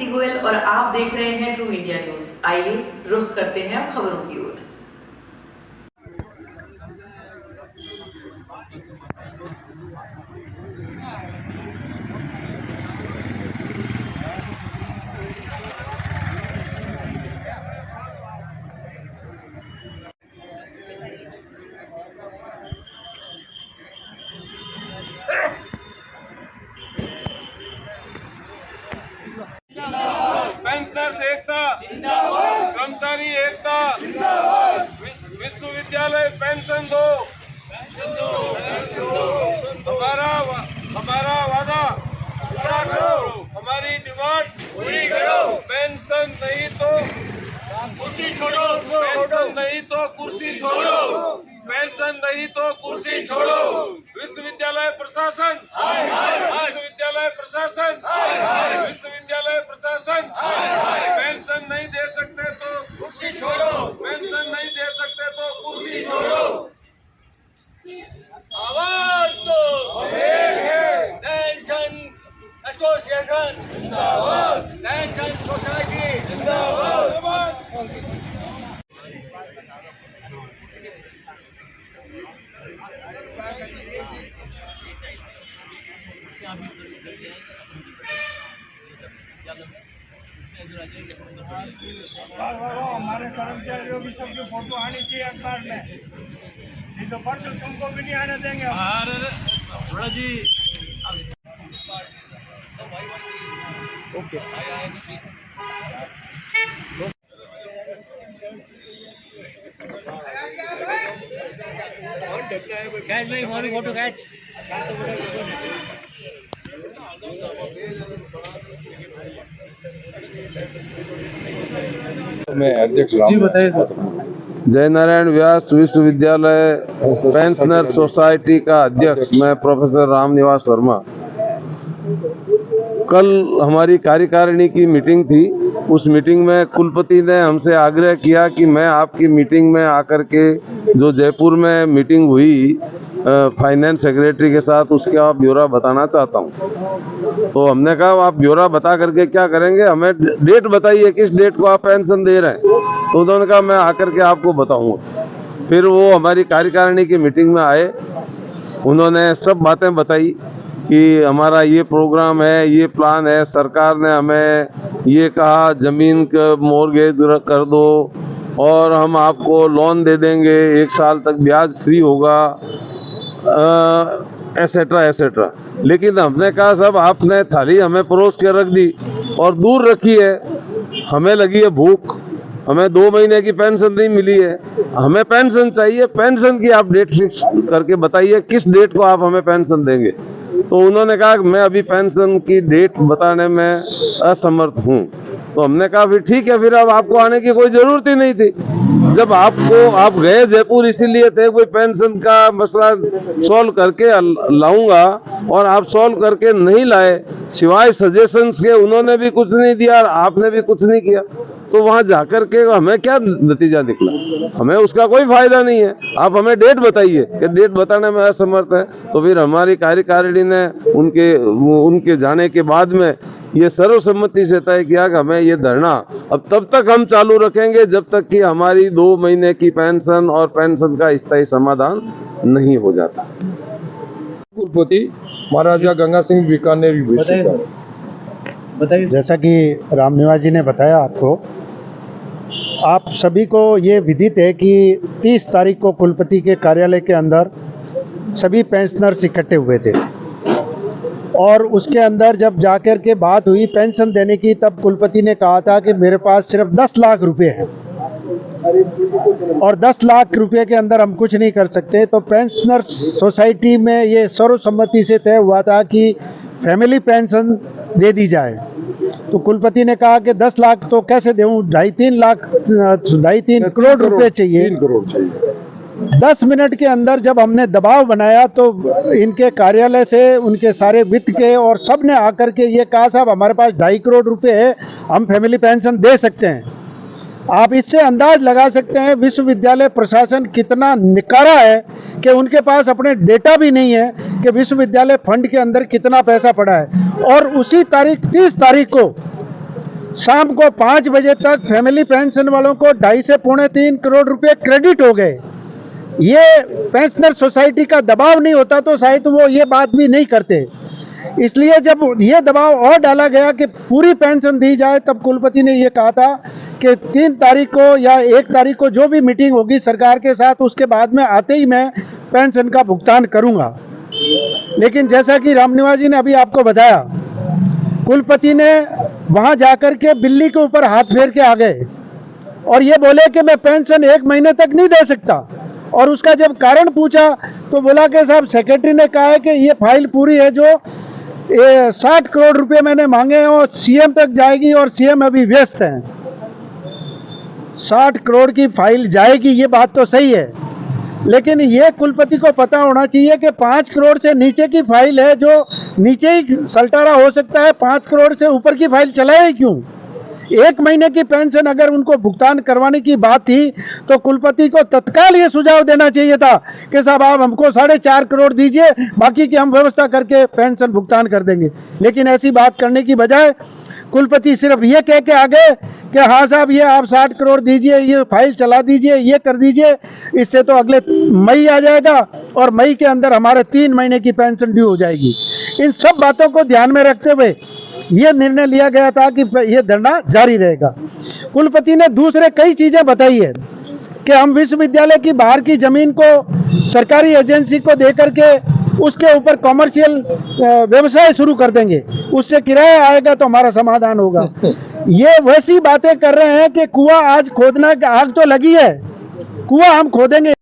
दीप्ति गोयल और आप देख रहे हैं ट्रू इंडिया न्यूज। आइए रुख करते हैं अब खबरों की ओर। पेंशनर्स एकता, कर्मचारी एकता, विश्वविद्यालय पेंशन दो, हमारा वादा पूरा करो, हमारी डिमांड पूरी करो। पेंशन नहीं तो कुर्सी छोड़ो, पेंशन नहीं तो कुर्सी छोड़ो, पेंशन नहीं तो कुर्सी छोड़ो। विश्वविद्यालय प्रशासन, विश्वविद्यालय प्रशासन, विश्वविद्यालय प्रशासन, पेंशन नहीं दे सकते तो कुर्सी छोड़ो, पेंशन नहीं दे सकते तो कुर्सी छोड़ो। आवाज दो, पेंशन एसोसिएशन जिंदाबाद, पेंशन सोसाइटी जिंदाबाद। हमारे कर्मचारियों की सबकी फोटो आनी चाहिए अखबार में, नहीं तो परसों तुमको भी नहीं आने देंगे। जी ओके कैच भाई हमारी फोटो कैच। मैं अध्यक्ष जी बताइए। जय नारायण व्यास विश्वविद्यालय पेंशनर सोसाइटी का अध्यक्ष मैं प्रोफेसर रामनिवास वर्मा। कल हमारी कार्यकारिणी की मीटिंग थी। उस मीटिंग में कुलपति ने हमसे आग्रह किया कि मैं आपकी मीटिंग में आकर के जो जयपुर में मीटिंग हुई फाइनेंस सेक्रेटरी के साथ उसका ब्यौरा बताना चाहता हूं। तो हमने कहा आप ब्यौरा बता करके क्या करेंगे, हमें डेट बताइए किस डेट को आप पेंशन दे रहे हैं। तो उन्होंने कहा मैं आकर के आपको बताऊंगा। फिर वो हमारी कार्यकारिणी की मीटिंग में आए, उन्होंने सब बातें बताई कि हमारा ये प्रोग्राम है, ये प्लान है, सरकार ने हमें ये कहा जमीन का मॉर्गेज कर दो और हम आपको लोन दे देंगे, 1 साल तक ब्याज फ्री होगा, एसेट्रा एसेट्रा। लेकिन हमने कहा साहब आपने थाली हमें परोस के रख दी और दूर रखी है, हमें लगी है भूख, हमें 2 महीने की पेंशन नहीं मिली है, हमें पेंशन चाहिए। पेंशन की आप डेट फिक्स करके बताइए किस डेट को आप हमें पेंशन देंगे। तो उन्होंने कहा कि मैं अभी पेंशन की डेट बताने में असमर्थ हूँ। तो हमने कहा फिर ठीक है, फिर अब आपको आने की कोई जरूरत ही नहीं थी। जब आप गए जयपुर इसीलिए थे कोई पेंशन का मसला सॉल्व करके लाऊंगा और आप सॉल्व करके नहीं लाए, सिवाय सजेशंस के उन्होंने भी कुछ नहीं दिया और आपने भी कुछ नहीं किया। तो वहां जाकर के हमें क्या नतीजा निकला, हमें उसका कोई फायदा नहीं है। आप हमें डेट बताइए कि डेट बताने में असमर्थ है। तो फिर हमारी कार्यकारिणी ने उनके जाने के बाद में ये सर्वसम्मति से तय किया कि हमें ये धरना अब तब तक हम चालू रखेंगे जब तक कि हमारी 2 महीने की पेंशन और पेंशन का स्थायी समाधान नहीं हो जाता। कुलपति महाराजा गंगा सिंह बीकानेर बताइए। जैसा कि रामनिवास जी ने बताया आपको, आप सभी को ये विदित है कि 30 तारीख को कुलपति के कार्यालय के अंदर सभी पेंशनर्स इकट्ठे हुए थे और उसके अंदर जब जाकर के बात हुई पेंशन देने की, तब कुलपति ने कहा था कि मेरे पास सिर्फ 10 लाख रुपए हैं और 10 लाख रुपए के अंदर हम कुछ नहीं कर सकते। तो पेंशनर सोसाइटी में ये सर्वसम्मति से तय हुआ था कि फैमिली पेंशन दे दी जाए। तो कुलपति ने कहा कि 10 लाख तो कैसे दूं, 2.5-3 करोड़ रुपए चाहिए। 3 करोड़ चाहिए। 10 मिनट के अंदर जब हमने दबाव बनाया तो इनके कार्यालय से उनके सारे वित्त के और सब ने आकर के ये कहा साहब हमारे पास 2.5 करोड़ रुपए है, हम फैमिली पेंशन दे सकते हैं। आप इससे अंदाज लगा सकते हैं विश्वविद्यालय प्रशासन कितना निकारा है कि उनके पास अपने डेटा भी नहीं है कि विश्वविद्यालय फंड के अंदर कितना पैसा पड़ा है। और उसी तारीख 30 तारीख को शाम को 5 बजे तक फैमिली पेंशन वालों को 2.5 से 3.25 करोड़ रुपए क्रेडिट हो गए। ये पेंशनर सोसाइटी का दबाव नहीं होता तो शायद वो ये बात भी नहीं करते। इसलिए जब ये दबाव और डाला गया कि पूरी पेंशन दी जाए, तब कुलपति ने ये कहा था कि 3 तारीख को या 1 तारीख को जो भी मीटिंग होगी सरकार के साथ, उसके बाद में आते ही मैं पेंशन का भुगतान करूंगा। लेकिन जैसा कि रामनिवास जी ने अभी आपको बताया, कुलपति ने वहां जाकर के बिल्ली के ऊपर हाथ फेर के आ गए और ये बोले कि मैं पेंशन 1 महीने तक नहीं दे सकता। और उसका जब कारण पूछा तो बोला कि साहब सेक्रेटरी ने कहा है कि ये फाइल पूरी है, जो 60 करोड़ रुपए मैंने मांगे हैं और सीएम तक जाएगी और सीएम अभी व्यस्त हैं। 60 करोड़ की फाइल जाएगी, ये बात तो सही है, लेकिन ये कुलपति को पता होना चाहिए कि 5 करोड़ से नीचे की फाइल है, जो नीचे ही सलटारा हो सकता है, 5 करोड़ से ऊपर की फाइल चलाए क्यों? 1 महीने की पेंशन अगर उनको भुगतान करवाने की बात थी तो कुलपति को तत्काल ये सुझाव देना चाहिए था कि साहब आप हमको 4.5 करोड़ दीजिए, बाकी की हम व्यवस्था करके पेंशन भुगतान कर देंगे। लेकिन ऐसी बात करने की बजाय कुलपति सिर्फ ये कह के आ गए कि हाँ साहब ये आप 60 करोड़ दीजिए, ये फाइल चला दीजिए, ये कर दीजिए, इससे तो अगले मई आ जाएगा और मई के अंदर हमारे 3 महीने की पेंशन ड्यू हो जाएगी। इन सब बातों को ध्यान में रखते हुए ये निर्णय लिया गया था कि ये धरना जारी रहेगा। कुलपति ने दूसरे कई चीजें बताई है कि हम विश्वविद्यालय की बाहर की जमीन को सरकारी एजेंसी को देकर के उसके ऊपर कॉमर्शियल व्यवसाय शुरू कर देंगे, उससे किराया आएगा तो हमारा समाधान होगा। ये वैसी बातें कर रहे हैं कि कुआं आज खोदना, आग तो लगी है, कुआं हम खोदेंगे।